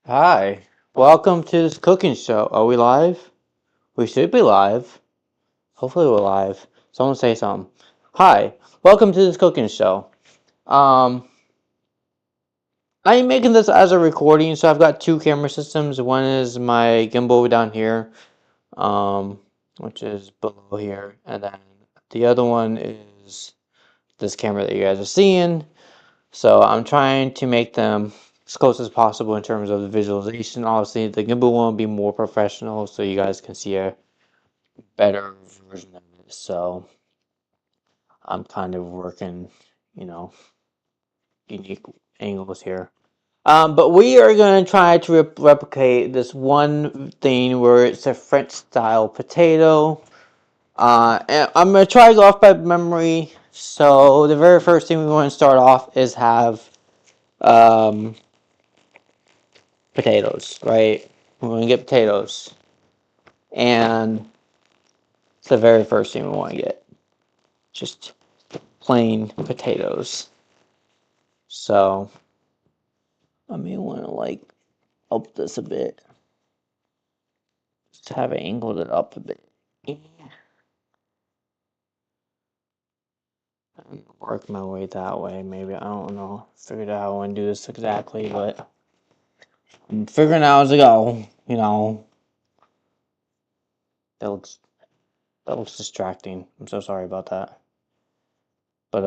Hi, welcome to this cooking show. Are we live? We should be live. Hopefully we're live. Someone say something. Hi, welcome to this cooking show. Um, I'm making this as a recording, so I've got two camera systems. One is my gimbal down here, um, which is below here, and then the other one is this camera that you guys are seeing. So I'm trying to make them as close as possible in terms of the visualization. Obviously, the gimbal one will be more professional, so you guys can see a better version of it. So I'm kind of working, you know, unique angles here. But we are going to try to replicate this one thing where it's a French style potato. And I'm going to try to go off by memory. So the very first thing we want to start off is have um, potatoes, right? We're going to get potatoes. And it's the very first thing we want to get. Just plain potatoes. So I may want to like up this a bit. Just have it angled it up a bit. And work my way that way. Maybe I don't know. Figured out how I want to do this exactly, but I'm figuring out as I go. You know, that looks distracting. I'm so sorry about that. But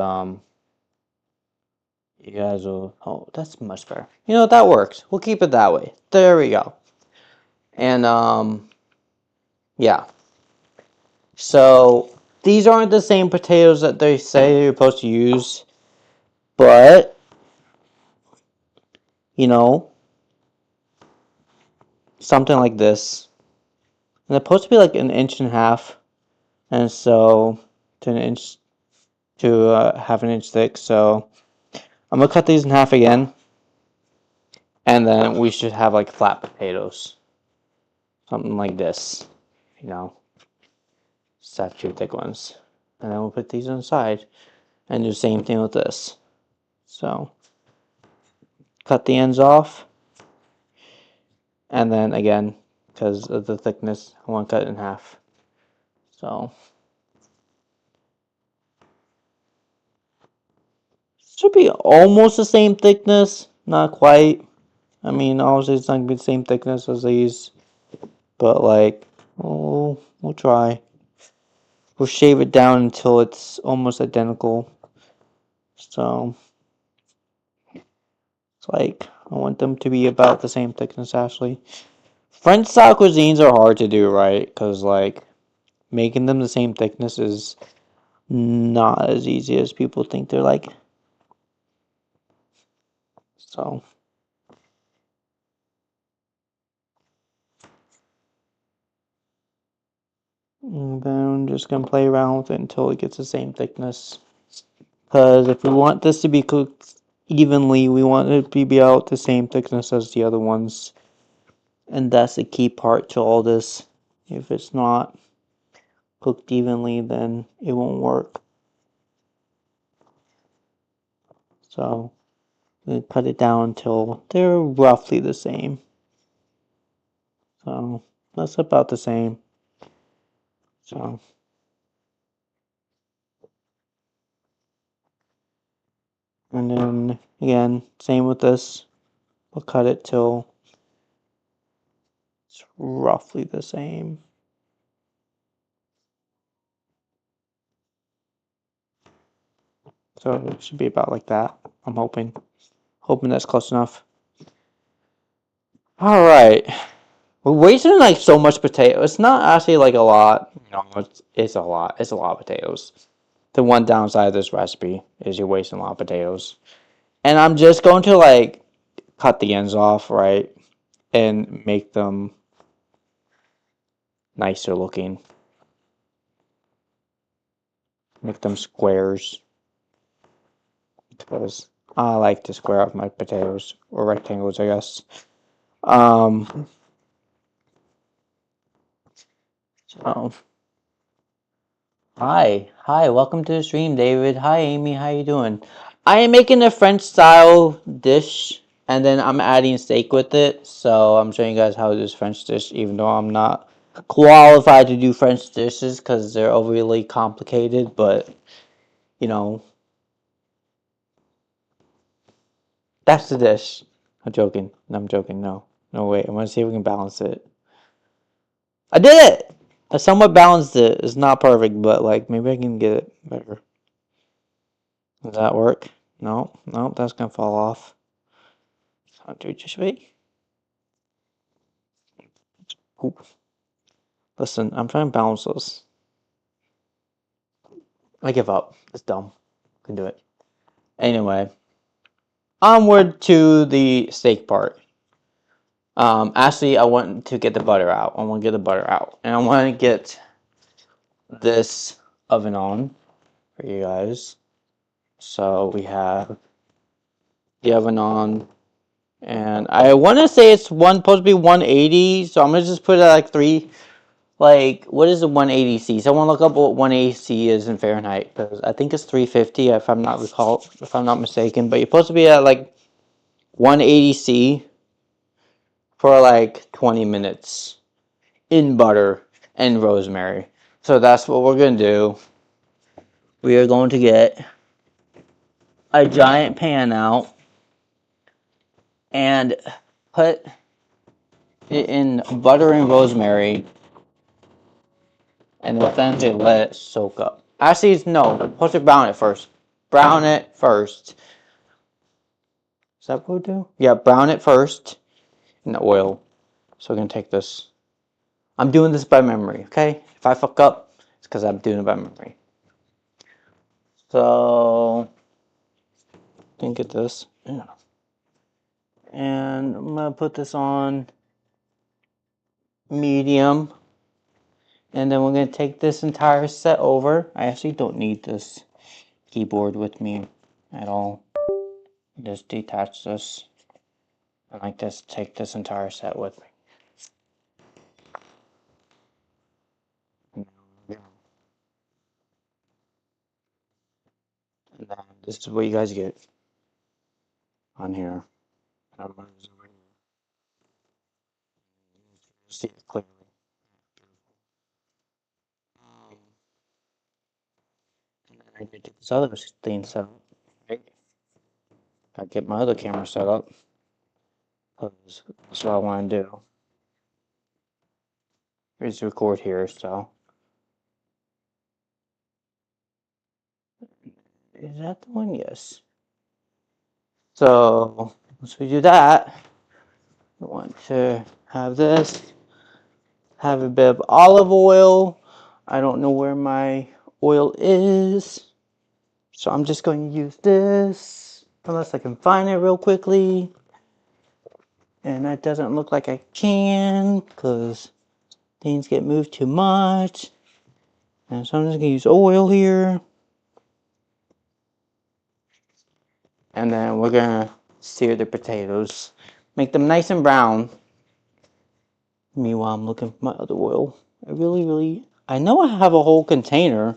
you guys will. Oh, that's much better. You know that works. We'll keep it that way. There we go. And yeah. So these aren't the same potatoes that they say you're supposed to use, but you know, something like this. And they're supposed to be like an inch and a half, and so to an inch to half an inch thick. So I'm gonna cut these in half again, and then we should have like flat potatoes, something like this. You know, just have two thick ones, and then we'll put these on the side and do the same thing with this. So cut the ends off, and then again, because of the thickness, I want to cut it in half. So should be almost the same thickness, not quite. I mean, obviously it's not gonna be the same thickness as these, but like, oh, we'll try. We'll shave it down until it's almost identical. So it's like I want them to be about the same thickness. Actually, French style cuisines are hard to do, right? Because like making them the same thickness is not as easy as people think. They're like so. And then I'm just gonna play around with it until it gets the same thickness. Because if we want this to be cooked evenly, we want it to be about the same thickness as the other ones. And that's the key part to all this. If it's not cooked evenly, then it won't work. So we cut it down until they're roughly the same. So that's about the same. So and then again, same with this. We'll cut it till it's roughly the same. So it should be about like that. I'm hoping. Hoping that's close enough. Alright. We're wasting like so much potato. It's not actually like a lot. No, it's a lot. It's a lot of potatoes. The one downside of this recipe is you're wasting a lot of potatoes. And I'm just going to like cut the ends off, right? And make them nicer looking. Make them squares. Because I like to square up my potatoes. Or rectangles, I guess. So hi, welcome to the stream, David. Hi, Amy, how you doing? I am making a French style dish, And then I'm adding steak with it. So I'm showing you guys how to do this French dish, even though I'm not qualified to do French dishes because they're overly complicated. But, you know, that's the dish. I'm joking. No, I'm joking. No. No, wait. I want to see if we can balance it. I did it! I somewhat balanced it. It's not perfect, but, like, maybe I can get it better. Does that work? No. No, that's going to fall off. So, do just wait. Oop. Listen, I'm trying to balance this. I give up. It's dumb. I can do it. Anyway. Onward to the steak part. Actually, I want to get the butter out. I want to get the butter out. And I want to get this oven on for you guys. So we have the oven on. And I want to say it's supposed to be 180. So I'm going to just put it at like 3. Like, what is a 180C? Someone look up what 180C is in Fahrenheit. Because I think it's 350 if I'm not mistaken. But you're supposed to be at like 180C for like 20 minutes in butter and rosemary. So that's what we're going to do. We are going to get a giant pan out and put it in butter and rosemary and then to let it soak up. Actually, no, supposed to brown it first. Brown it first. Is that what we'll do? Yeah, brown it first in the oil. So we're going to take this. I'm doing this by memory, okay? If I fuck up, it's because I'm doing it by memory. So, think of this. Yeah. And I'm going to put this on medium. And then we're going to take this entire set over. I actually don't need this keyboard with me at all. Just detach this. And like this, take this entire set with me. And then this is what you guys get on here. I'm going to zoom in. You can see it clearly. And then I need to get this other thing set up. Right? I get my other camera set up. Because that's what I want to do. Here's record here, so. Is that the one? Yes. So, once we do that, we want to have this, have a bit of olive oil. I don't know where my oil is, so I'm just going to use this, unless I can find it real quickly. And that doesn't look like I can, because things get moved too much. And so I'm just going to use oil here. And then we're going to sear the potatoes. Make them nice and brown. Meanwhile, I'm looking for my other oil. I know I have a whole container.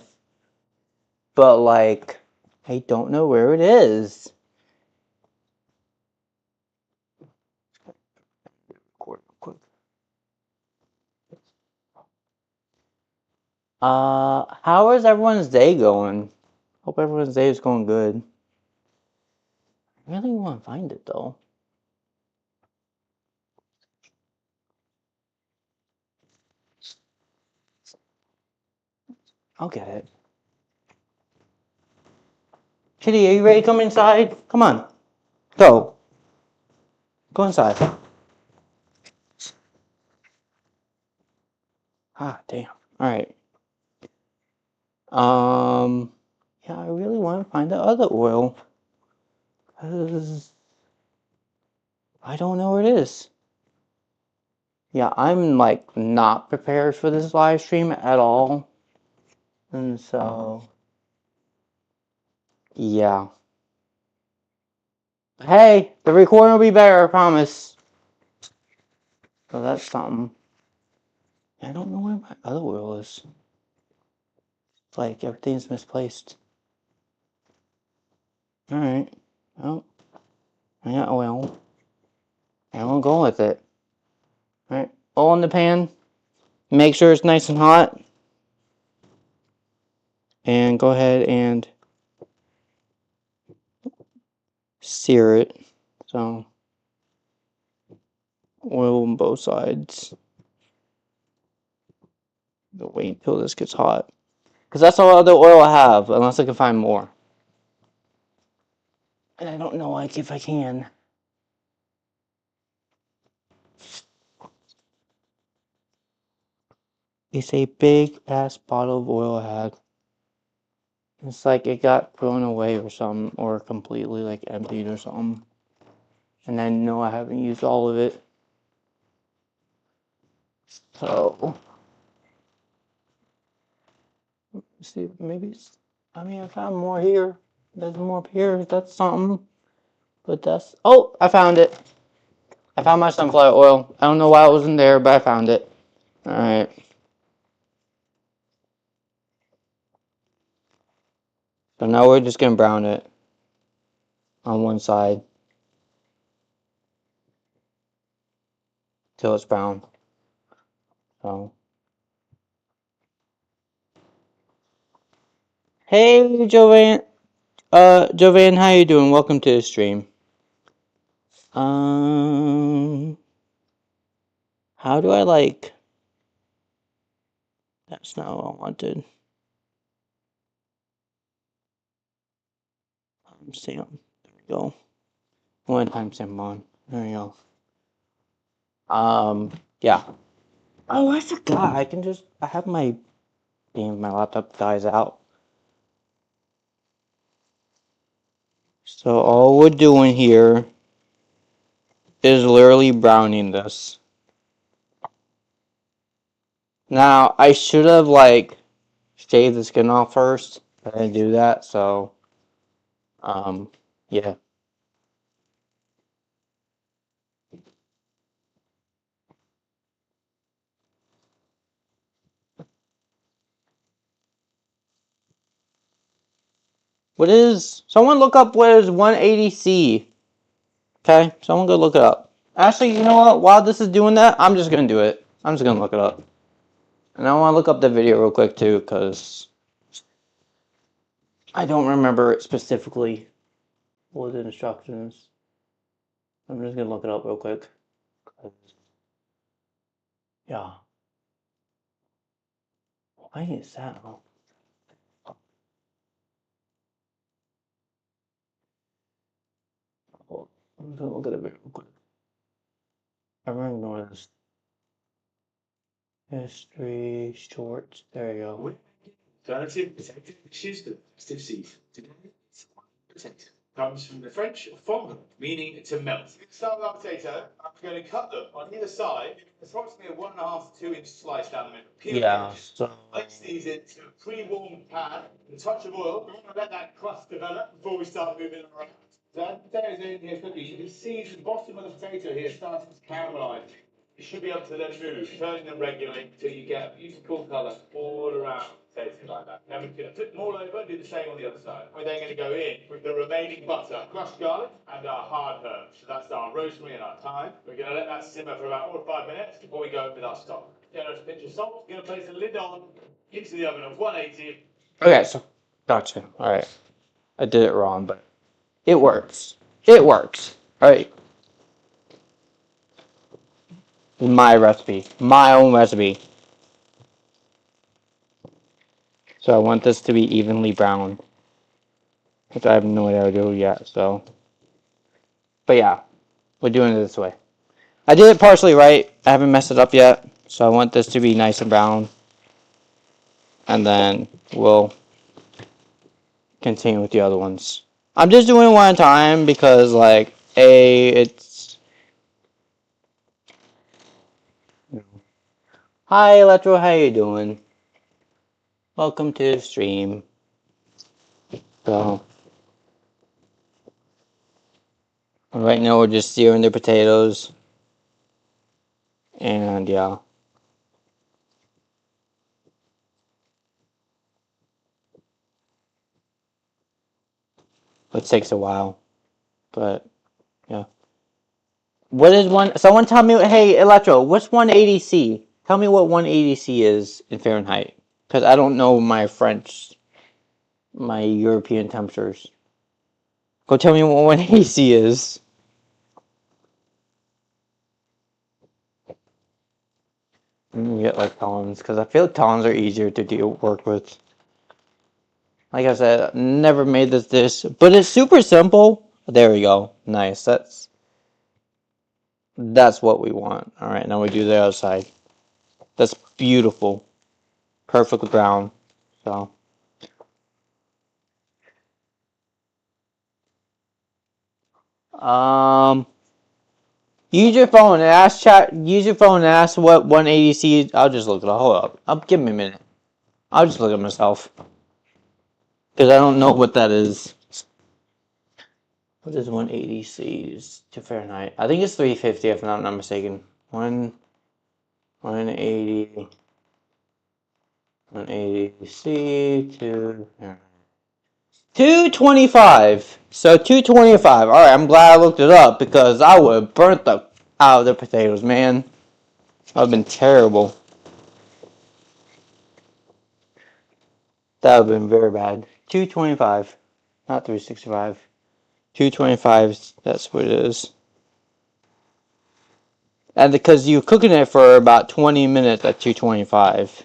But, like, I don't know where it is. How is everyone's day going? Hope everyone's day is going good. I really want to find it, though. I'll get it. Kitty, are you ready to come inside? Come on. Go. Go inside. Ah, damn. Alright. Yeah, I really want to find the other oil. Because I don't know where it is. Yeah, I'm, like, not prepared for this live stream at all. And so, yeah. Hey, the recording will be better, I promise. So that's something. I don't know where my other oil is. It's like everything's misplaced. Alright. Oh, I got oil. going with it. Alright, oil in the pan. Make sure it's nice and hot. And go ahead and sear it. So, oil on both sides. Wait until this gets hot. Because that's all other oil I have, unless I can find more. And I don't know like if I can. It's a big ass bottle of oil I had. It's like it got thrown away or something, or completely like emptied or something. And I know I haven't used all of it. So, let's see, maybe it's, I mean, I found more here. There's more up here. That's something. But that's, oh, I found it. I found my sunflower oil. I don't know why it wasn't there, but I found it. Alright. So now we're just going to brown it on one side till it's brown. So, hey, Joanne. Joanne, how you doing? Welcome to the stream. How do I like? That's not what I wanted. Timestamp. There we go. One timestamp on. There we go. Yeah. Oh, I forgot. I can just. I have my my laptop dies out. So all we're doing here is literally browning this. Now I should have like shaved the skin off first, but I didn't do that. So, yeah. What is? Someone look up what is 180C. Okay, someone go look it up. Actually, you know what? While this is doing that, I'm just gonna do it. I'm just gonna look it up. And I want to look up the video real quick too, because I don't remember it specifically. What the instructions? I'm just gonna look it up real quick. Yeah. Why is that? I'm gonna look at it real quick. I remember this. History shorts. There you go. Alternative protective dishes with festive season. Today, it's potato. Comes from the French fondant, meaning to melt. Start with our potato. I'm going to cut them on either side, approximately a 1.5 to 2 inch slice down the middle. Peel Yeah. the edges. So. Place these into a pre-warmed pan with a touch of oil. We want to let that crust develop before we start moving them around. So as the potatoes in here cooking, you can see the bottom of the potato here starting to caramelize. You should be able to then move, turning them regularly until you get a beautiful colour all around the potato like that. Then we can flip them all over and do the same on the other side. We're then going to go in with the remaining butter, crushed garlic, and our hard herbs. So that's our rosemary and our thyme. We're going to let that simmer for about 4 or 5 minutes before we go in with our stock. Generous pinch of salt. We're going to place the lid on into the oven at 180. Okay, so gotcha. All right, I did it wrong, but it works. It works. All right. My recipe, my own recipe. So I want this to be evenly brown, which I have no idea how to do yet. So, but yeah, we're doing it this way. I did it partially right. I haven't messed it up yet. So I want this to be nice and brown, and then we'll continue with the other ones. I'm just doing it one at a time because, like, it's. Hi, Electro. How you doing? Welcome to the stream. So, right now we're just searing the potatoes. And yeah. It takes a while. But yeah. What is one? Someone tell me. Hey, Electro, what's 180°C? Tell me what 180°C is in Fahrenheit, because I don't know my French, my European temperatures. Go tell me what 180°C is. Get like tolerance, because I feel tolerance are easier to work with. Like I said, never made this dish, but it's super simple. There we go. Nice. That's what we want. All right, now we do the other side. That's beautiful. Perfect brown. So. Um. Use your phone and ask chat. Use your phone and ask what 180°C is. I'll just look it up. Hold up. Give me a minute. I'll just look at myself because I don't know what that is. What is 180°C to Fahrenheit? I think it's 350 if I'm not mistaken. 180 180°C to Fahrenheit. 225. So 225. All right, I'm glad I looked it up because I would have burnt the out of the potatoes, man. That would have been terrible. That would have been very bad. 225, not 365. 225. That's what it is. And because you're cooking it for about 20 minutes at 225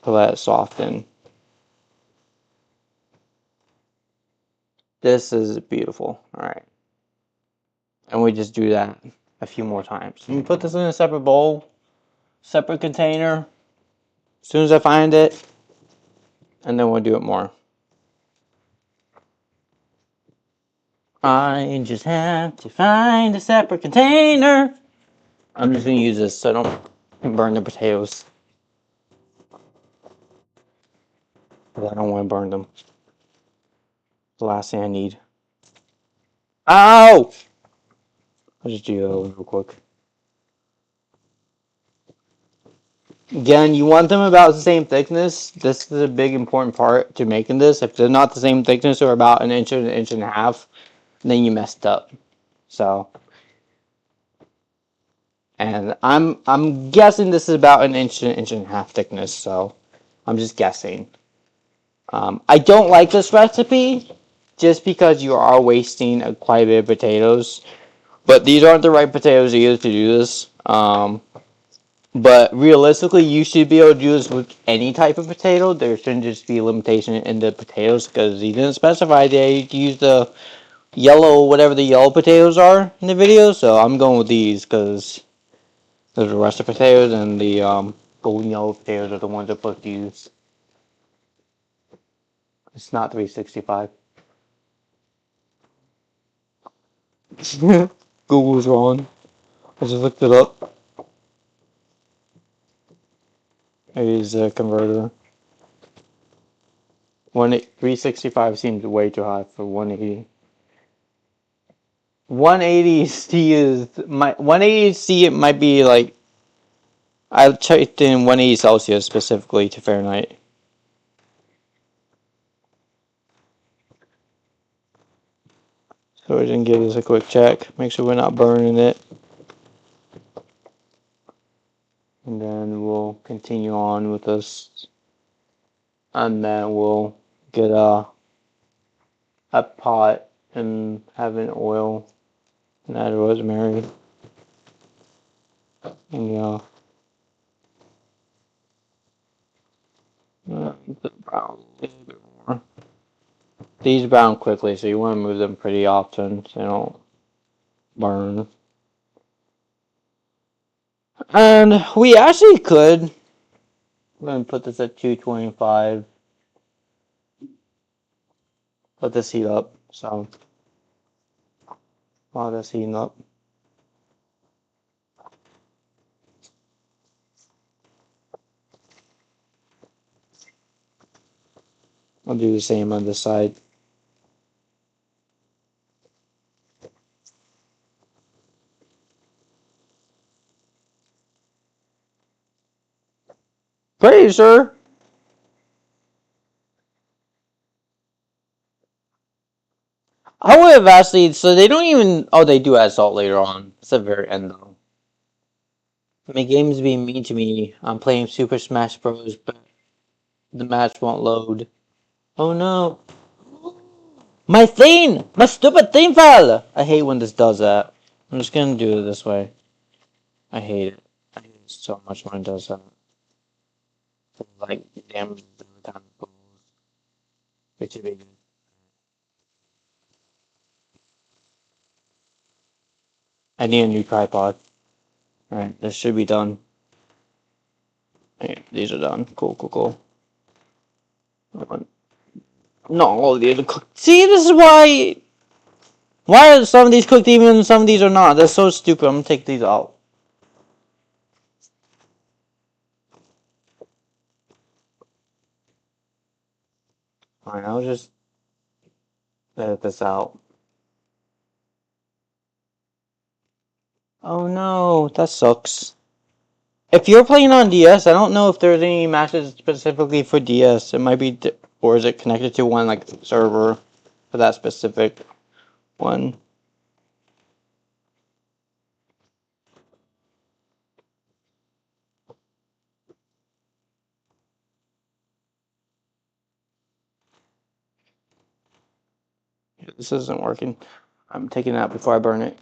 to let it soften. This is beautiful. All right. And we just do that a few more times. You put this in a separate bowl, separate container, as soon as I find it, and then we'll do it more. I just have to find a separate container. I'm just going to use this so I don't burn the potatoes. Because I don't want to burn them. The last thing I need. Ow! I'll just do that real quick. Again, you want them about the same thickness. This is a big important part to making this. If they're not the same thickness or about an inch and a half, then you messed up. So, and I'm guessing this is about an inch and a half thickness. So, I'm just guessing. I don't like this recipe just because you are wasting quite a bit of potatoes. But these aren't the right potatoes either to do this. But realistically, you should be able to do this with any type of potato. There shouldn't just be a limitation in the potatoes because he didn't specify they use the yellow, whatever the yellow potatoes are in the video. So I'm going with these because there's the rest of potatoes and the golden yellow potatoes are the ones I'm supposed to use. It's not 365. Google's wrong. I just looked it up. Here's a converter. 365 seems way too high for 180. 180°C is my 180°C. It might be like I checked in 180 Celsius specifically to Fahrenheit. So we're gonna give this a quick check. Make sure we're not burning it, and then we'll continue on with this, and then we'll get a pot and have an oil and add rosemary. And brown a little bit more. These brown quickly, so you want to move them pretty often so they don't burn. And we actually could. I'm going to put this at 225. Let this heat up. So, while that's heating up. I'll do the same on this side. Pretty sure. I would bit of Vaseline, so they don't even... Oh, they do add salt later on. It's the very end, though. My game's being mean to me. I'm playing Super Smash Bros, but the match won't load. Oh no. My thing! My stupid thing fell! I hate when this does that. I'm just gonna do it this way. I hate it. I hate it so much when it does that. Like, damn, the time goes. It should be good. I need a new tripod. Alright, this should be done. Okay, these are done. Cool, cool, cool. Not all of these are cooked. See, this is why... Why are some of these cooked even and some of these are not? That's so stupid. I'm gonna take these out. Alright, I'll just edit this out. Oh no, that sucks. If you're playing on DS, I don't know if there's any matches specifically for DS. It might be, or is it connected to one like server for that specific one? This isn't working. I'm taking it out before I burn it.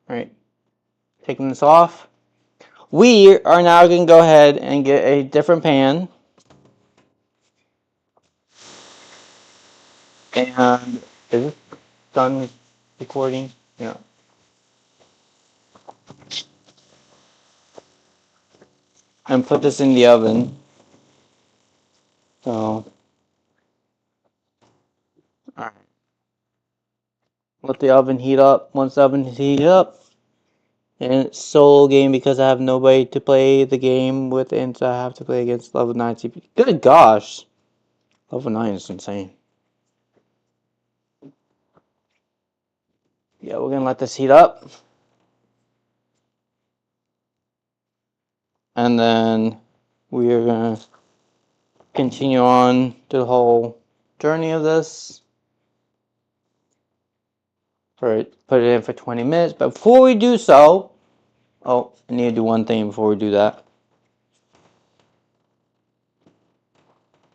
Alright, taking this off. We are now going to go ahead and get a different pan. And is this done recording? Yeah. And put this in the oven. So, alright. Let the oven heat up. Once the oven is heated up, and it's solo game because I have nobody to play the game with, and so I have to play against level 9 CP. Good gosh! Level 9 is insane. Yeah, we're gonna let this heat up. And then we are gonna continue on to the whole journey of this. Put it in for 20 minutes. But before we do so, oh, I need to do one thing before we do that.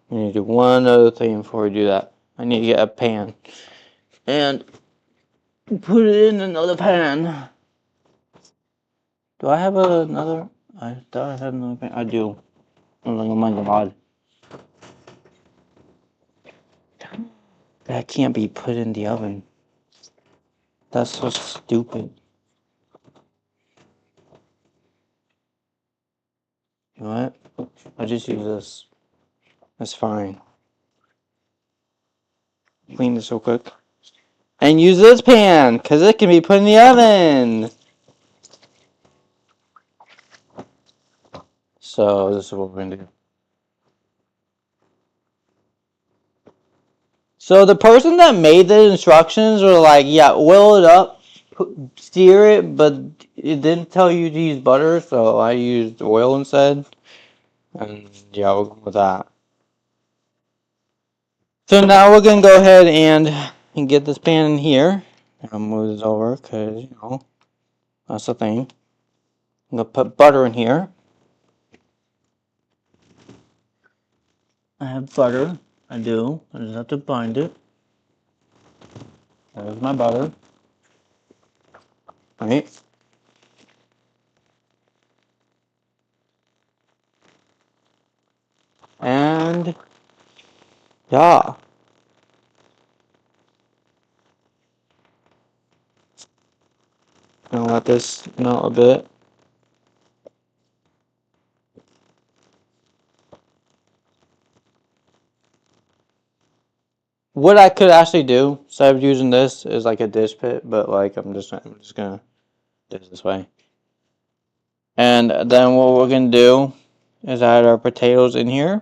I need to do one other thing before we do that. I need to get a pan and put it in another pan. Do I have another? I thought I had another pan. I do. Oh my god. That can't be put in the oven. That's so stupid. You know what? I'll just use this. That's fine. Clean this real quick. And use this pan, because it can be put in the oven. So, this is what we're going to do. So, the person that made the instructions were like, yeah, oil it up, steer it, but it didn't tell you to use butter, so I used oil instead. And yeah, we'll go with that. So now we're going to go ahead and get this pan in here. I'll move this over because, you know, that's the thing. I'm going to put butter in here. I have butter. I do. I just have to bind it. There's my butter. Right? And yeah. Gonna let this melt a bit. What I could actually do instead of using this is like a dish pit, but like I'm just gonna do it this way. And then what we're gonna do is add our potatoes in here.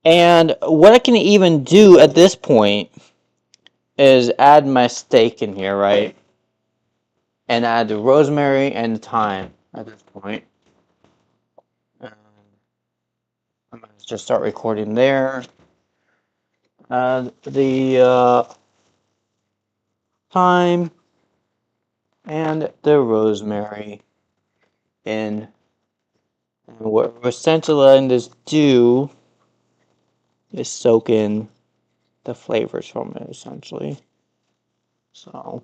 And what I can even do at this point is add my steak in here, right? And add the rosemary and the thyme at this point. I'm gonna just start recording there. Add the thyme and the rosemary in. And what we're essentially letting this do is soak in the flavors from it, essentially. So,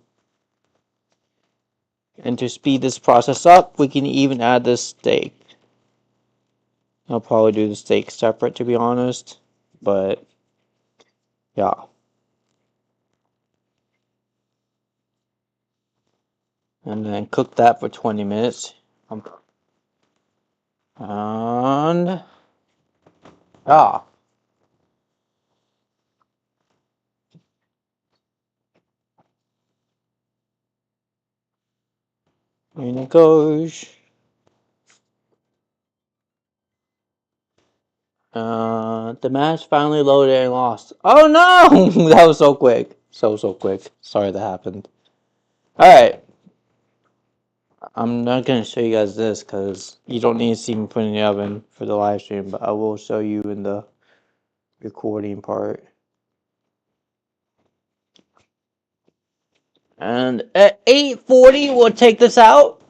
and to speed this process up, we can even add the steak. I'll probably do the steak separate, to be honest, but yeah. And then cook that for 20 minutes. And yeah. In it goes. The match finally loaded and lost. Oh no! That was so quick. So quick. Sorry that happened. Alright. I'm not going to show you guys this because you don't need to see me put it in the oven for the live stream, but I will show you in the recording part. And at 8:40, we'll take this out.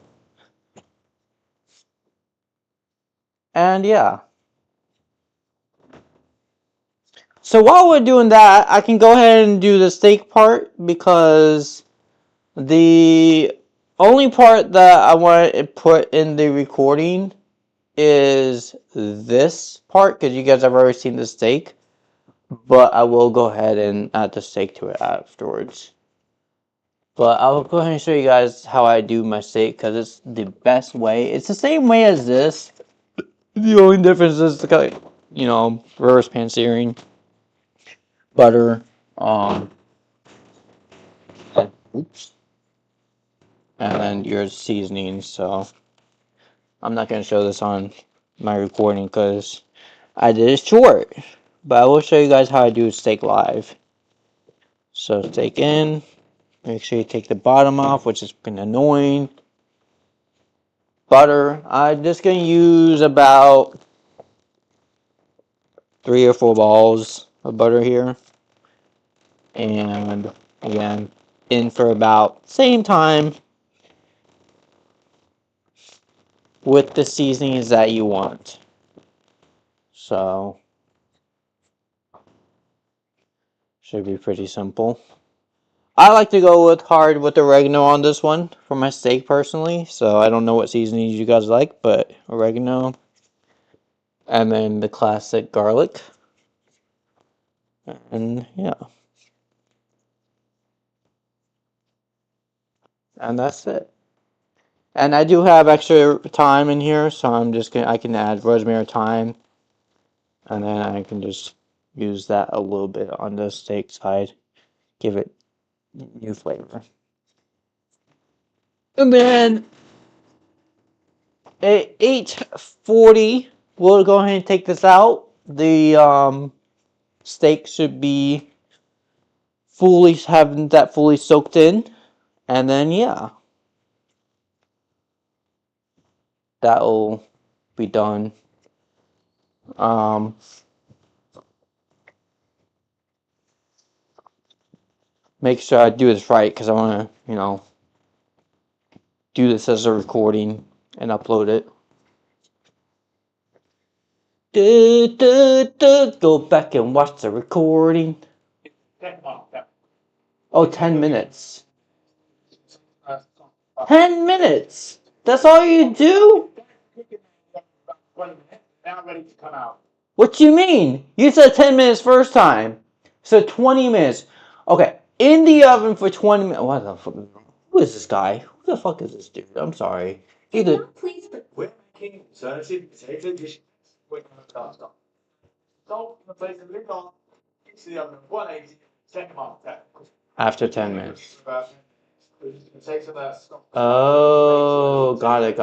And yeah. So while we're doing that, I can go ahead and do the steak part because the only part that I want to put in the recording is this part because you guys have already seen the steak. But I will go ahead and add the steak to it afterwards. But I'll go ahead and show you guys how I do my steak because it's the best way. It's the same way as this. The only difference is the, reverse pan searing, butter, and, oops, and then your seasoning. So I'm not gonna show this on my recording because I did it short. But I will show you guys how I do steak live. So steak in. Make sure you take the bottom off, which is kind of annoying. Butter. I'm just going to use about 3 or 4 balls of butter here. And again, in for about same time with the seasonings that you want. So, should be pretty simple. I like to go hard with oregano on this one for my steak personally. So I don't know what seasonings you guys like, but oregano. And then the classic garlic. And yeah. And that's it. And I do have extra thyme in here, so I can add rosemary, thyme, and then I can just use that a little bit on the steak side, give it new flavor. And then at 8:40, we'll go ahead and take this out. The steak should be having that fully soaked in, and then yeah, that'll be done. Make sure I do this right because I want to, do this as a recording and upload it. Go back and watch the recording. Oh, 10 minutes. 10 minutes? That's all you do? Now ready to come out. What do you mean? You said 10 minutes first time. So 20 minutes. Okay, in the oven for 20 minutes. What the fuck? Who is this guy? Who the fuck is this dude? I'm sorry. We're making alternative potato dishes. Stop. Salt in the place of lid on. Into the oven 180. Second half 10. After 10 minutes. Potato that stop. Oh, got it.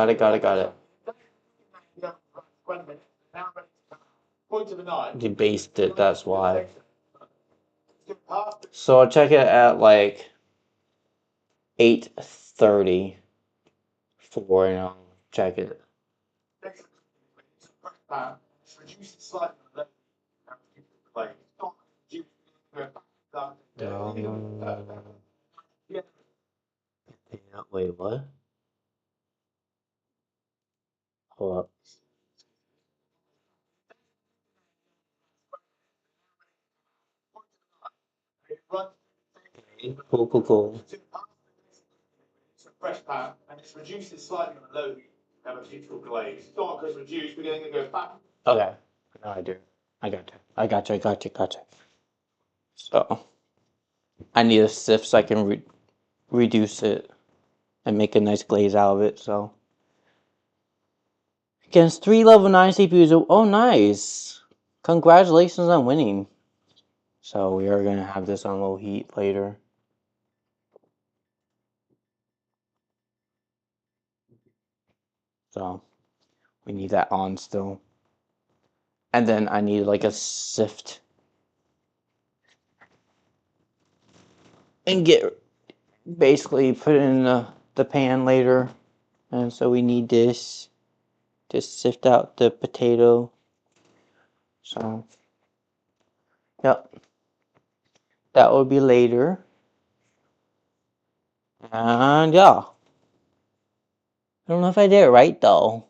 Point of the knife. You based it, that's why. So I'll check it at like 8:30 for, check it. Reduce it slightly. Yeah. Wait, what? Hold up. Cool, cool, cool. It's a fresh pan, and it's reduced it slightly on the low heat. Have a beautiful glaze. Dark as reduced, we're going to go back. Okay. No, I do. I got you. I got you. I got you. Got you. So I need a sieve so I can reduce it and make a nice glaze out of it. So against 3 level 9 CPUs. Oh, nice! Congratulations on winning. So we are gonna have this on low heat later. So we need that on still. And then I need like a sift and get basically put it in the pan later. And so we need this to sift out the potato. So yep, that will be later. And yeah, I don't know if I did it right though.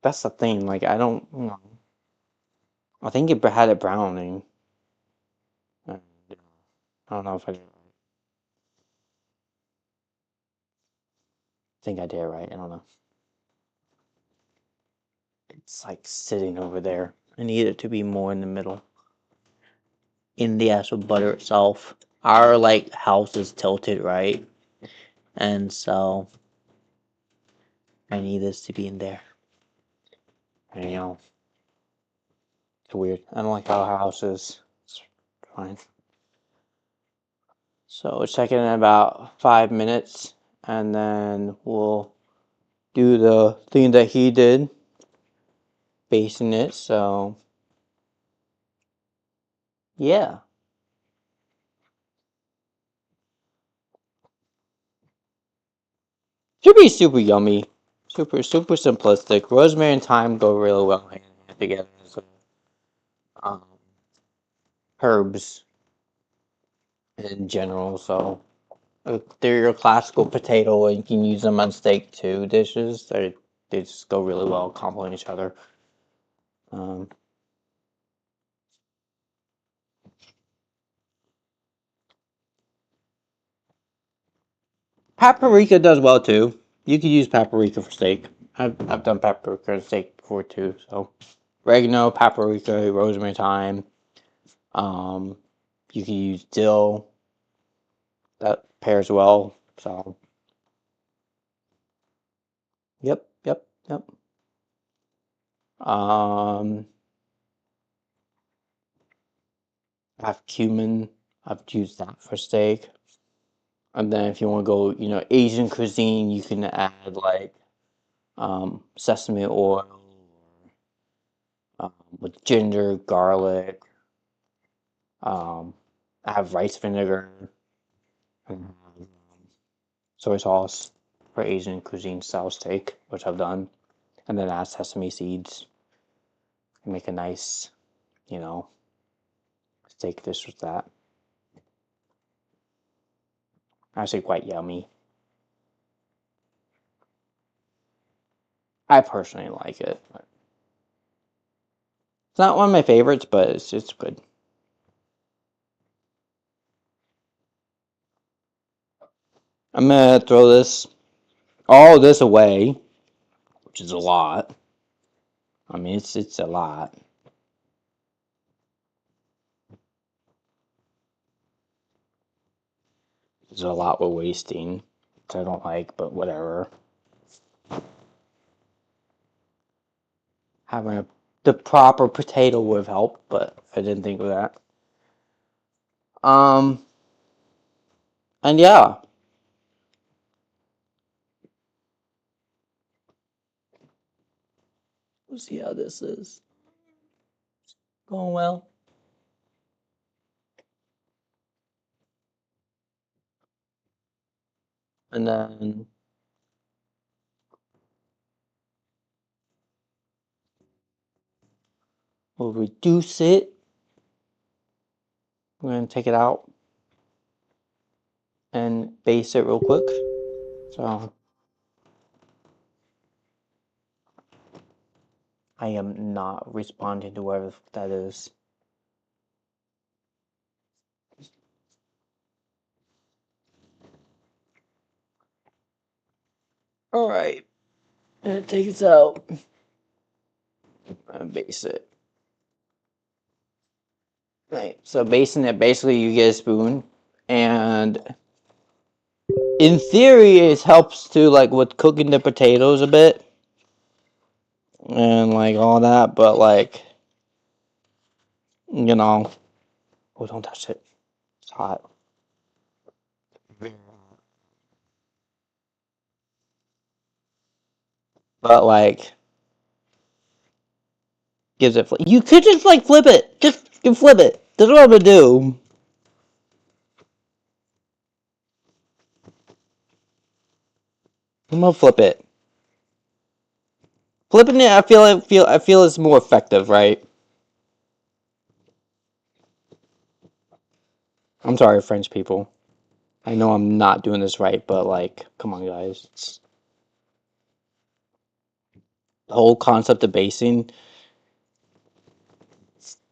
That's the thing. Like I don't, you know, I think it had it browning. And, I don't know if I did it right. I think I did it right. I don't know. It's like sitting over there. I need it to be more in the middle. In the actual butter itself. Our like house is tilted, right? And so I need this to be in there. And, you know, it's weird. I don't like how our house is. It's fine. So check in about 5 minutes, and then we'll do the thing that he did, basting it. So yeah, should be super yummy, super simplistic. Rosemary and thyme go really well hand in hand together. So, um, herbs in general. So they're your classical potato, and you can use them on steak too. Dishes they just go really well, complement each other. Um, Paprika does well too. You could use paprika for steak. I've done paprika and steak before too. So oregano, paprika, rosemary, thyme. Um, you can use dill. That pairs well. So yep. I have cumin. I've used that for steak. And then if you want to go, Asian cuisine, you can add like sesame oil with ginger, garlic. I have rice vinegar and soy sauce for Asian cuisine style steak, which I've done. And then add sesame seeds and make a nice, you know, steak dish with that. Actually, quite yummy. I personally like it. It's not one of my favorites, but it's good. I'm gonna throw all this away, which is a lot. I mean, it's a lot. It's a lot we're wasting, which I don't like, but whatever. Having the proper potato would have helped, but I didn't think of that. Um, and yeah, we'll see how this is going well. And then We'll reduce it. We're going to take it out and baste it real quick. So I am not responding to whoever that is. Alright. And take it out. And baste it. Right. So basting it, basically you get a spoon, and in theory it helps to like with cooking the potatoes a bit and like all that, but like, you know, oh, don't touch it. It's hot. But like gives it. You could just like flip it. Just flip it. That's what I'm gonna do. I'm gonna flip it. Flipping it, I feel it's more effective, right? I'm sorry, French people. I know I'm not doing this right, but like, come on, guys. The whole concept of basing.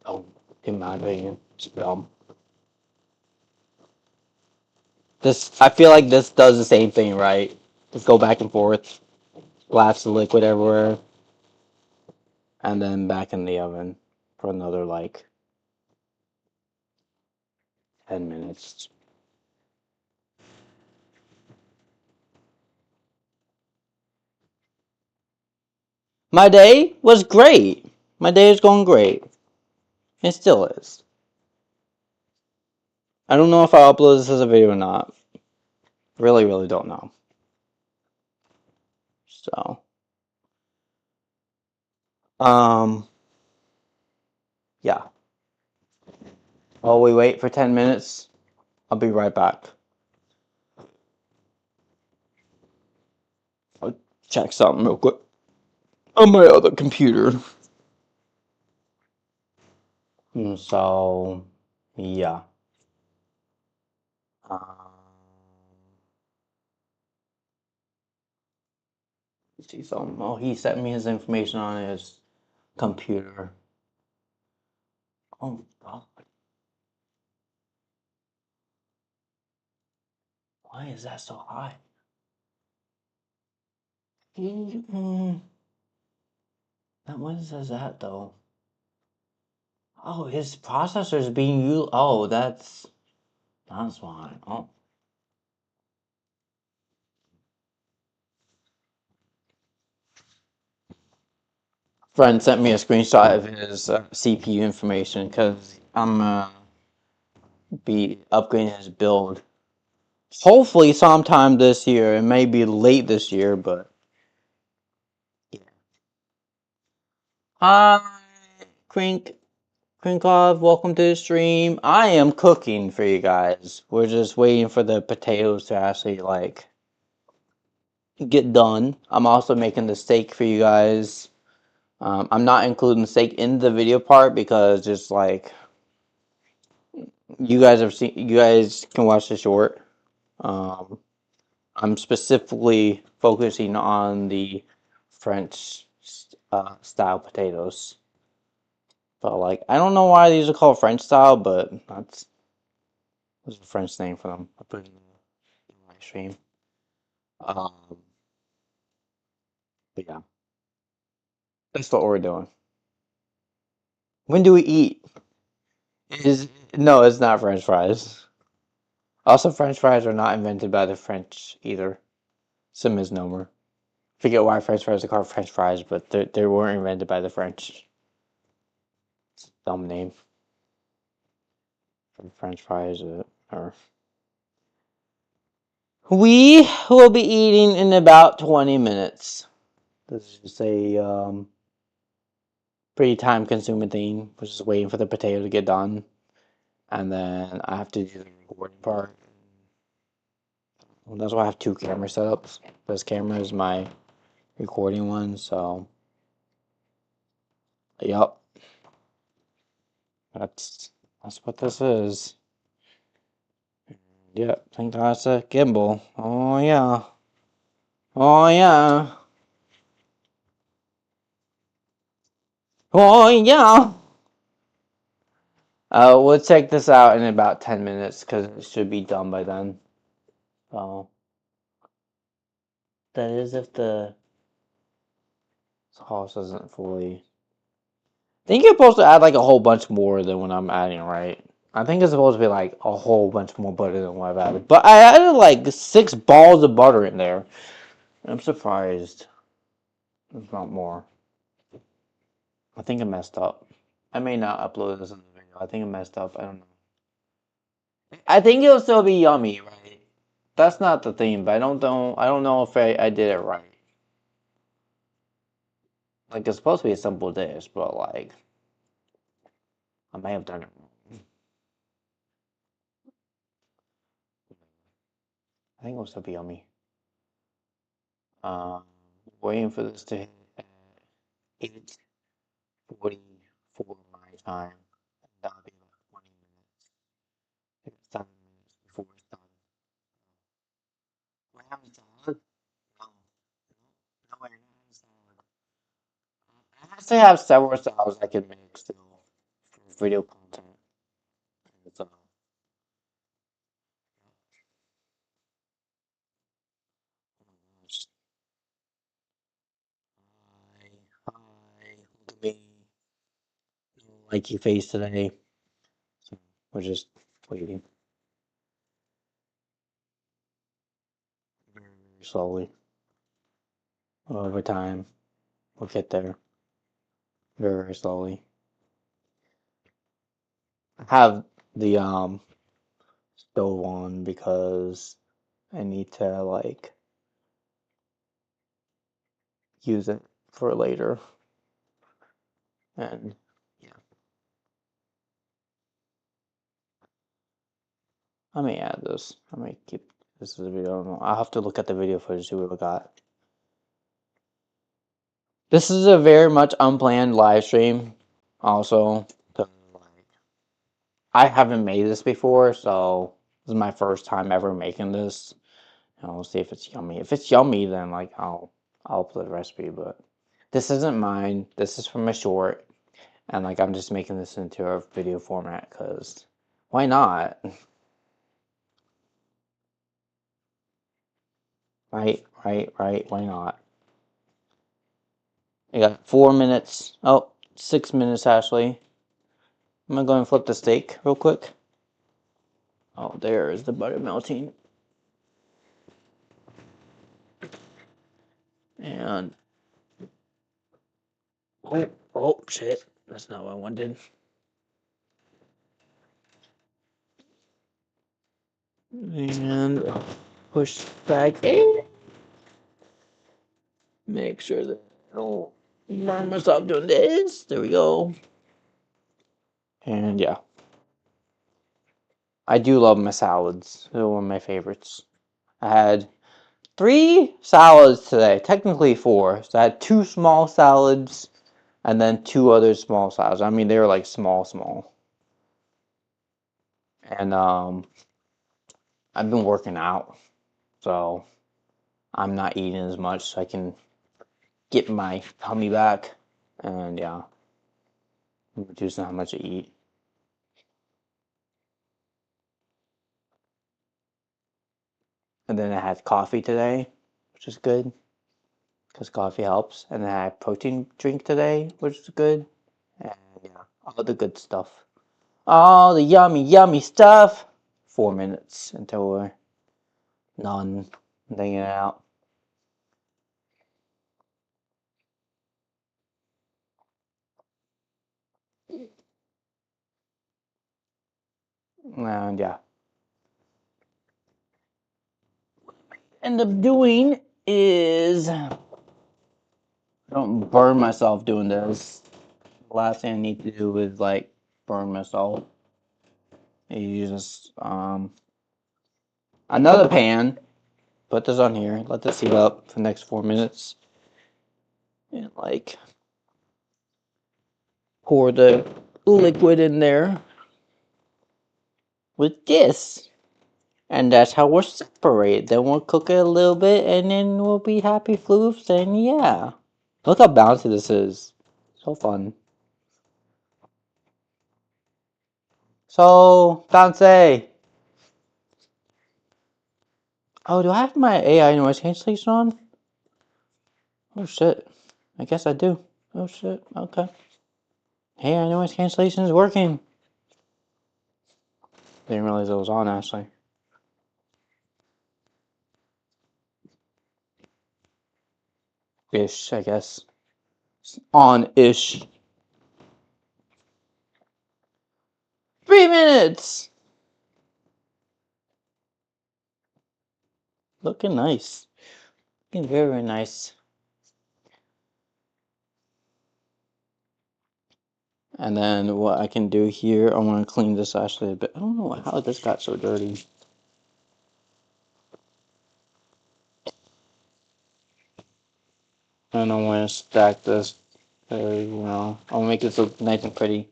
Oh, in my opinion, it's dumb. This, I feel like this does the same thing, right? Just go back and forth, splash the liquid everywhere, and then back in the oven for another like 10 minutes. My day was great. My day is going great. It still is. I don't know if I'll upload this as a video or not. Really, really don't know. So, um, yeah. While we wait for 10 minutes, I'll be right back. I'll check something real quick on my other computer. So, yeah. See something. Oh, he sent me his information on his computer. Oh, God. Why is that so high? What says that though? Oh, his processor is being used. Oh, that's why. Oh, friend sent me a screenshot of his CPU information because I'm be upgrading his build. Hopefully, sometime this year. It may be late this year, but yeah. Hi, Krinkov, welcome to the stream. I am cooking for you guys. We're just waiting for the potatoes to actually like get done. I'm also making the steak for you guys. I'm not including the steak in the video part because just like you guys have seen, you guys can watch the short. Um, I'm specifically focusing on the French style potatoes. But like, I don't know why these are called French style, but that's a French name for them. I put it in my stream. Um, but yeah, that's what we're doing. When do we eat? Is no, it's not French fries. Also, French fries are not invented by the French either. It's a misnomer. Forget why French fries are called French fries, but they weren't invented by the French. It's a dumb name for French fries. Or we will be eating in about 20 minutes. This is just a pretty time-consuming thing. We're just waiting for the potato to get done, and then I have to do the recording part. Well, that's why I have two camera setups. This camera is my recording one, so yep. That's what this is. Yep, I think that's a gimbal. Oh yeah. Oh yeah. Oh yeah. We'll check this out in about 10 minutes because it should be done by then. So that is if the sauce isn't fully. I think you're supposed to add like a whole bunch more than what I'm adding, right? I think it's supposed to be like a whole bunch more butter than what I've added. But I added like 6 balls of butter in there. I'm surprised there's not more. I think I messed up. I may not upload this in the video. I think I messed up. I don't know. I think it'll still be yummy, right? That's not the theme, but I don't know if I did it right. Like it's supposed to be a simple dish, but like I may have done it wrong. I think it'll still be yummy. Um, Waiting for this to hit at 8:44 my time. And that'll be about 20 minutes. It's 7 minutes before it's done. Do I have a salad? No. No, I don't have a salad. I have to have several salads I can make still for video content. And so, hi, hi, look at me. No likey face today. So we're just waiting very, very slowly. Over time, we'll get there very, very slowly. I have the stove on because I need to like use it for later. And yeah, I may add this. I may keep this as a video. I don't know. I'll have to look at the video footage to see what we got. This is a very much unplanned live stream. Also, 'cause, like, I haven't made this before, so this is my first time ever making this. And we'll see if it's yummy. If it's yummy, then like I'll upload the recipe. But this isn't mine. This is from a short, and like I'm just making this into a video format because why not? Right, right, right. Why not? I got 4 minutes. Oh, 6 minutes actually. I'm gonna go and flip the steak real quick. Oh, there is the butter melting. And oh shit, that's not what I wanted. And push back in. Make sure that I don't burn myself doing this. There we go. And yeah, I do love my salads. They're one of my favorites. I had 3 salads today, technically 4. So I had 2 small salads and then 2 other small salads. I mean, they were like small. And I've been working out, so I'm not eating as much, so I can get my tummy back. And yeah, I'm reducing how much I eat. And then I had coffee today, which is good because coffee helps. And then I had protein drink today, which is good. And yeah, all the good stuff. All the yummy stuff. 4 minutes until we're done laying it out. And yeah. End up doing is I don't burn myself doing this. The last thing I need to do is like burn myself. You just another pan. Put this on here. Let this heat up for the next 4 minutes. And like pour the liquid in there with this. And that's how we'll separate. Then we'll cook it a little bit and then we'll be happy floofs and yeah. Look how bouncy this is. So fun. So, Dante. Oh, do I have my AI noise cancellation on? Oh shit. I guess I do. Oh shit. Okay. AI noise cancellation is working. Didn't realize it was on actually. Ish, I guess. On-ish. 3 minutes! Looking nice. Looking very, very nice. And then what I can do here, I want to clean this actually a bit. I don't know how this got so dirty. And I want to stack this. You know, I want to make this look nice and pretty.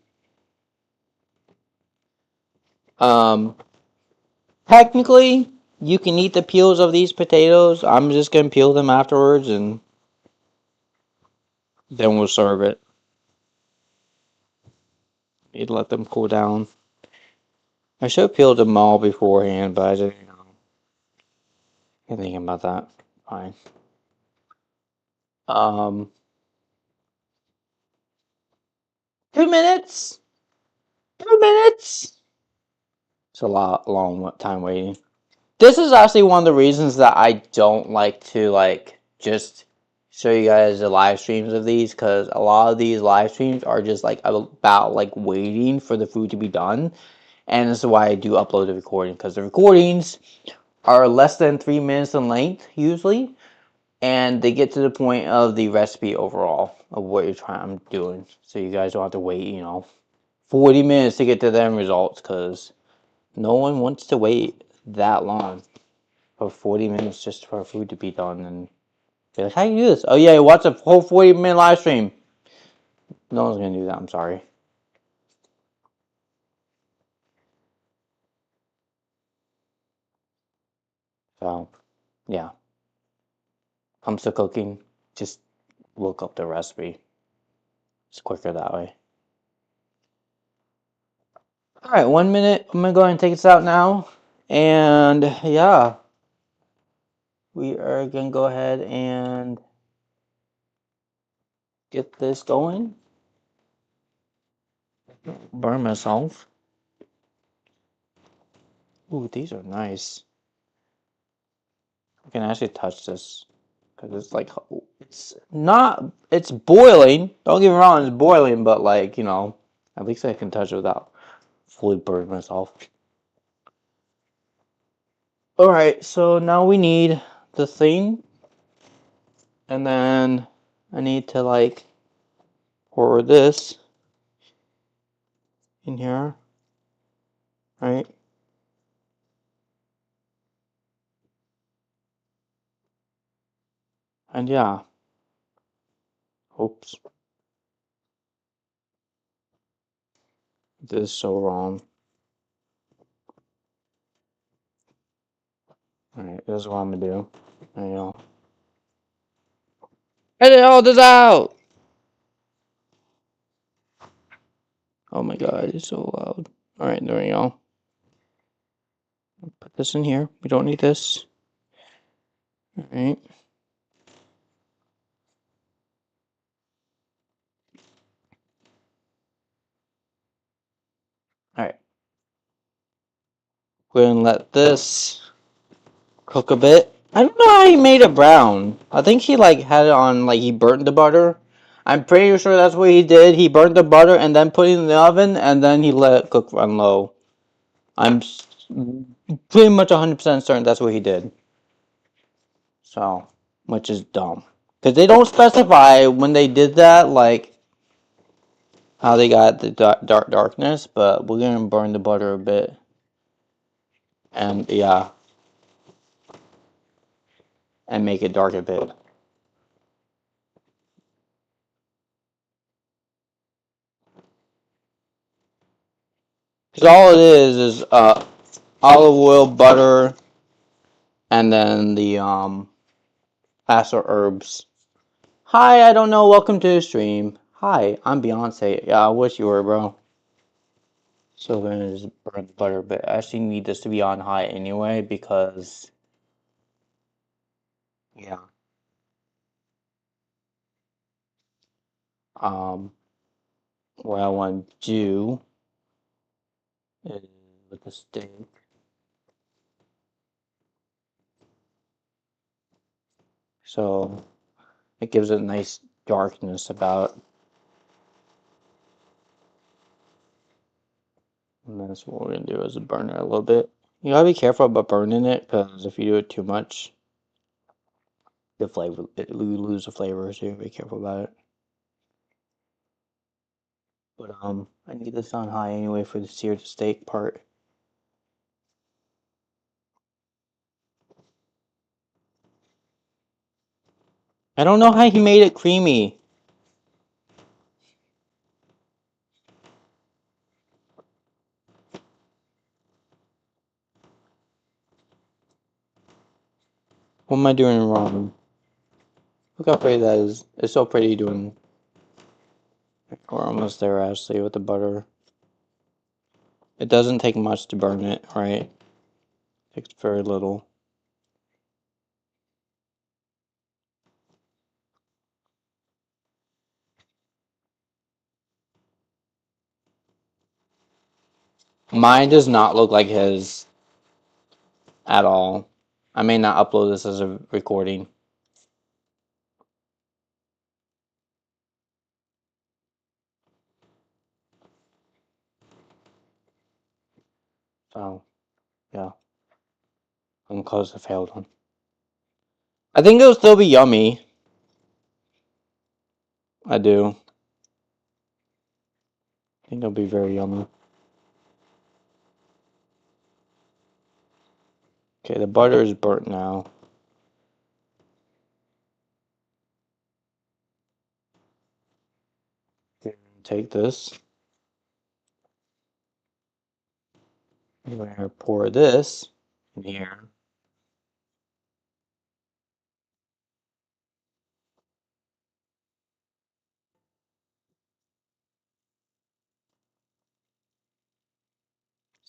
Technically, you can eat the peels of these potatoes. I'm just gonna peel them afterwards, and then we'll serve it. You'd let them cool down. I should have peeled them all beforehand, but I didn't. You know, I'm thinking about that. Fine. Um, 2 minutes. 2 minutes. It's a long time waiting. This is actually one of the reasons that I don't like to just show you guys the live streams of these, because a lot of these live streams are just about waiting for the food to be done, and this is why I do upload the recording, because the recordings are less than 3 minutes in length usually, and they get to the point of the recipe overall of what you're trying doing, so you guys don't have to wait 40 minutes to get to the end results, because no one wants to wait that long for 40 minutes just for food to be done, and be like, how you do this? Oh yeah, watch a whole 40-minute live stream. No one's gonna do that, I'm sorry. So, yeah. Comes to cooking, just look up the recipe. It's quicker that way. Alright, 1 minute. I'm gonna go ahead and take this out now. And yeah. We are gonna go ahead and get this going. Burn myself. Ooh, these are nice. I can actually touch this. Because it's boiling. Don't get me wrong, it's boiling, but at least I can touch it without fully burning myself. Alright, so now we need the thing. And then I need to pour this in here. Right? And yeah. Oops. This is so wrong. Alright, this is what I'm gonna do. There you go. Edit all this out! Oh my god, it's so loud. Alright, there we go. Put this in here. We don't need this. Alright. Alright. We're gonna let this cook a bit. I don't know how he made it brown. I think he had it on he burnt the butter. I'm pretty sure that's what he did. He burnt the butter and then put it in the oven and then he let it cook on low. I'm pretty much 100% certain that's what he did. So, which is dumb. Because they don't specify when they did that, how they got the darkness, but we're gonna burn the butter a bit. And yeah. And make it dark a bit. Because all it is olive oil, butter, and then the acer herbs. Hi, I don't know. Welcome to the stream. Hi, I'm Beyonce. Yeah, I wish you were, bro. So we're gonna just burn the butter, but I actually need this to be on high anyway because, yeah. What I want to do is with the steak. So it gives it a nice darkness about. And that's what we're gonna do is burn it a little bit. You gotta be careful about burning it because if you do it too much, the flavor you lose the flavor. So you gotta be careful about it. But I need this on high anyway for the seared steak part. I don't know how he made it creamy. What am I doing wrong? Look how pretty that is. It's so pretty doing. We're almost there, Ashley, with the butter. It doesn't take much to burn it, right? It takes very little. Mine does not look like his at all. I may not upload this as a recording. So, yeah. I'm close to failed one. I think it'll still be yummy. I do. I think it'll be very yummy. Okay, the butter is burnt now. Take this. I'm going to pour this in here.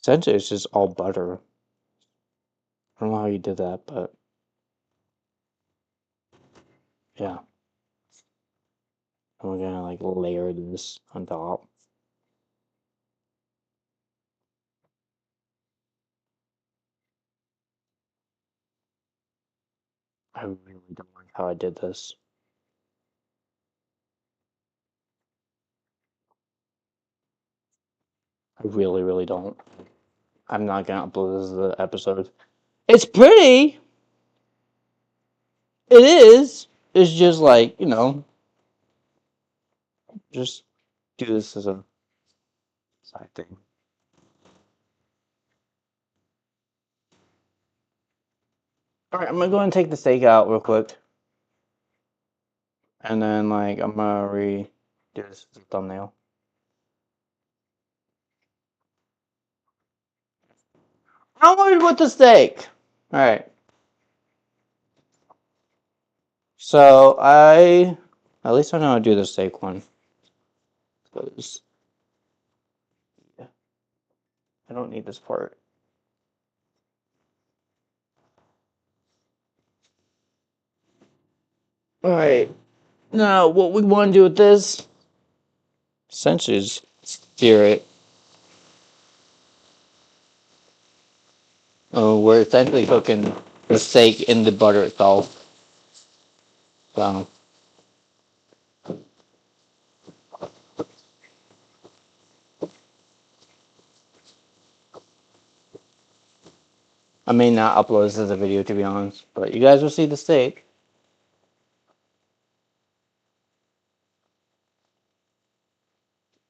Essentially, it's just all butter. I don't know how you did that, but yeah. And we're gonna like layer this on top. I really don't like how I did this. I really, really don't. I'm not gonna upload this as the episode. It's pretty. It is. It's just like, just do this as a side thing. Alright, I'm gonna go and take the steak out real quick. And then, like, I'm gonna redo this as a thumbnail. Onward with the steak! Alright. So, at least I know how to do the steak one. Because I don't need this part. Alright. Now, what we want to do with this, essentially, is sear it. Oh, we're essentially cooking the steak in the butter itself. So, I may not upload this as a video, to be honest, but you guys will see the steak.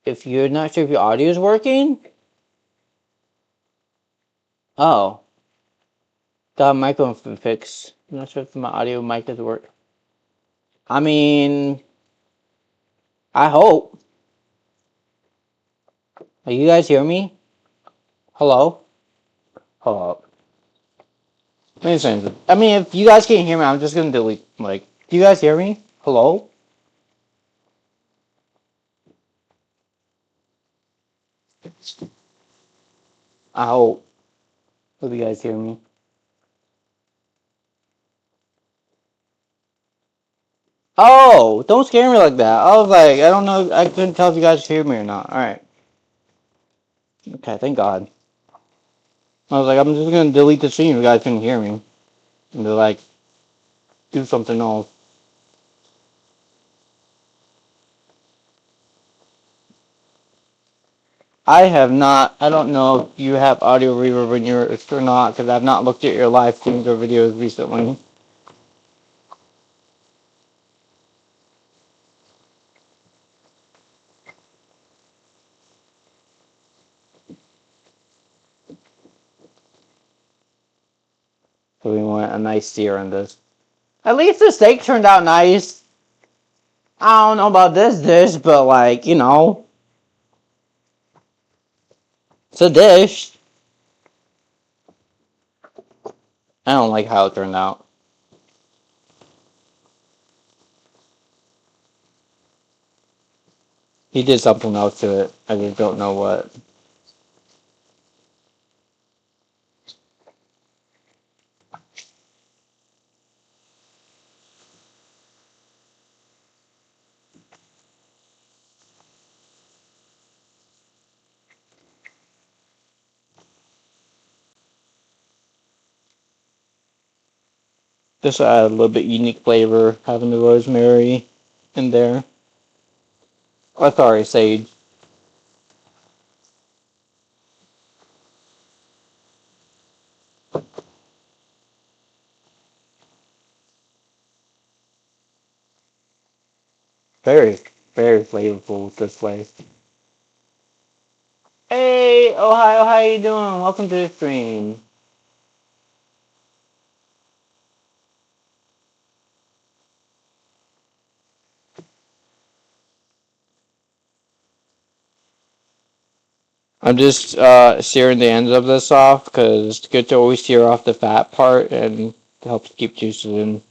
If you're not sure if your audio is working, oh, got a microphone fix. I'm not sure if my audio mic does work. I mean, I hope. You guys hear me? Hello? Hold up. Let me say something. I mean, if you guys can't hear me, I'm just gonna delete, like, do you guys hear me? Hello? I hope. Hope you guys hear me. Oh, don't scare me like that. I was like, I don't know, I couldn't tell if you guys hear me or not. Alright. Okay, thank God. I was like, I'm just gonna delete the stream if you guys couldn't hear me. And be like, do something else. I have not, I don't know if you have audio reverb in yours or not, because I've not looked at your live streams or videos recently. So we want a nice sear on this. At least the steak turned out nice. I don't know about this dish, but like, you know, it's a dish. I don't like how it turned out. He did something else to it. I just don't know what. This add a little bit unique flavor, having the rosemary in there. Oh, sorry, sage. Very, very flavorful this way. Hey, Ohio, how you doing? Welcome to the stream. I'm just searing the ends of this off because it's good to always sear off the fat part and it helps keep juices in.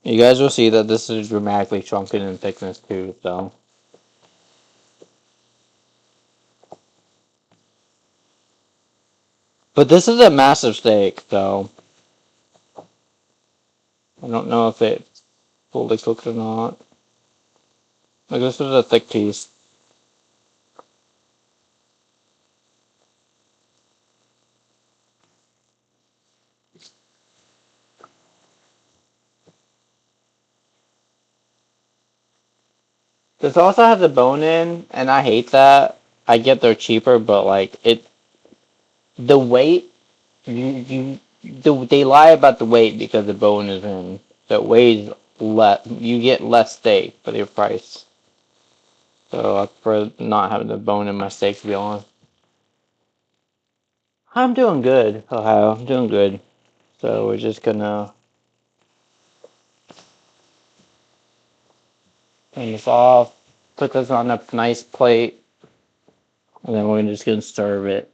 You guys will see that this is dramatically shrunken in thickness too, so. But this is a massive steak, so. I don't know if it's fully cooked or not. Like, this is a thick piece. This also has a bone in, and I hate that. I get they're cheaper, but like, the weight, they lie about the weight because the bone is in. So it weighs less, you get less steak for your price. So I prefer not having the bone in my steak, to be honest. I'm doing good, Ohio. I'm doing good. So we're just gonna turn this off, put this on a nice plate, and then we're just gonna serve it.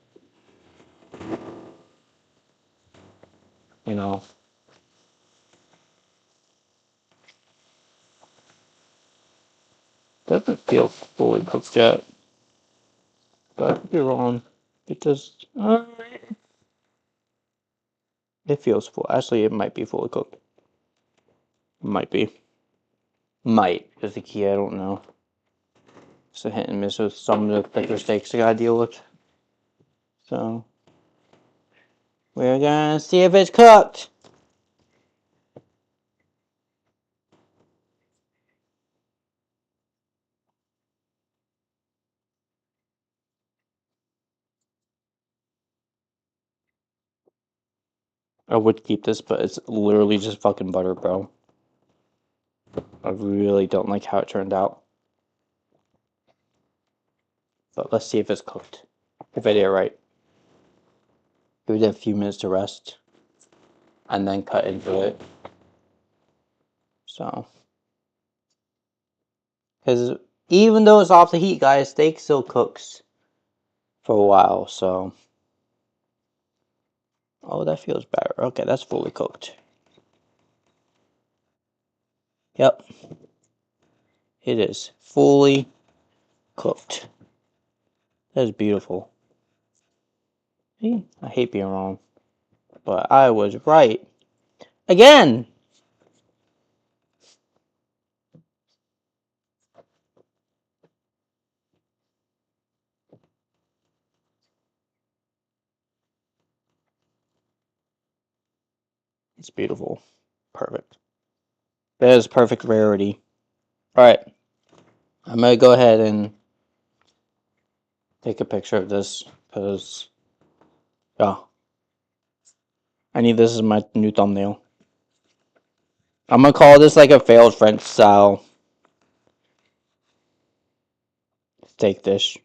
You know, doesn't feel fully cooked yet, but I could be wrong. It just, it feels full. Actually, it might be fully cooked. Might be. Might is the key. I don't know. It's a hit and miss with some of the thicker steaks I gotta deal with. So we're gonna see if it's cooked. I would keep this, but it's literally just fucking butter, bro. I really don't like how it turned out. But let's see if it's cooked. If I did it right. Give it a few minutes to rest. And then cut into it. So. Because even though it's off the heat, guys, steak still cooks for a while, so. Oh, that feels better. Okay, that's fully cooked. Yep. It is fully cooked. That is beautiful. See? I hate being wrong. But I was right. Again! It's beautiful. Perfect. That is perfect rarity. Alright. I'm going to go ahead and take a picture of this. Because, yeah. I need this as my new thumbnail. I'm going to call this like a failed French style steak dish.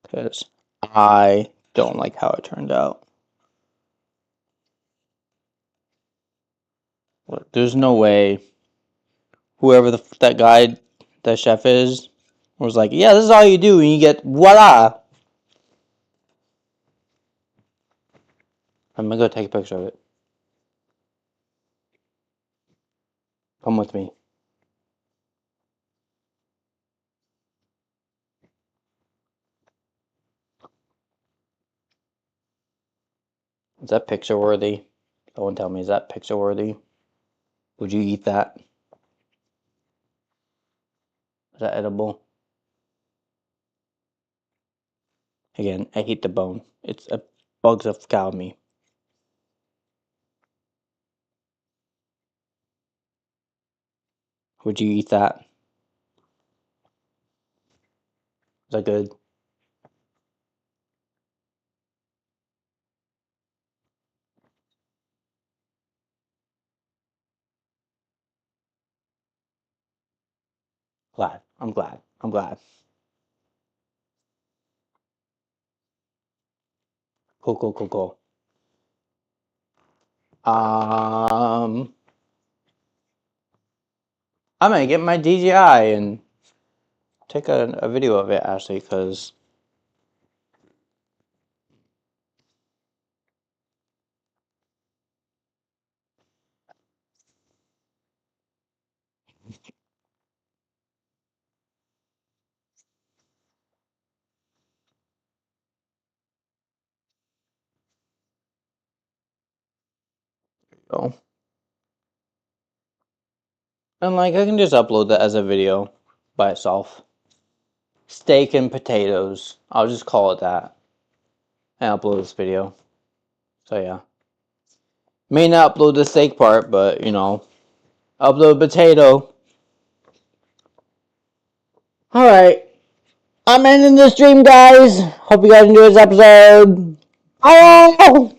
Because I don't like how it turned out. There's no way whoever that guy, that chef is, was like, yeah, this is all you do, and you get voila. I'm gonna go take a picture of it. Come with me. Is that picture worthy? Someone tell me, is that picture worthy? Would you eat that? Is that edible? Again, I hate the bone. It bugs the cow me. Would you eat that? Is that good? Glad. I'm glad. I'm glad. Cool, cool, cool, cool. I'm gonna get my DJI and take a video of it, actually, because oh. And like, I can just upload that as a video by itself. Steak and potatoes. I'll just call it that. And upload this video. So yeah. May not upload the steak part, but you know. Upload potato. Alright. I'm ending the stream, guys. Hope you guys enjoyed this episode. Oh!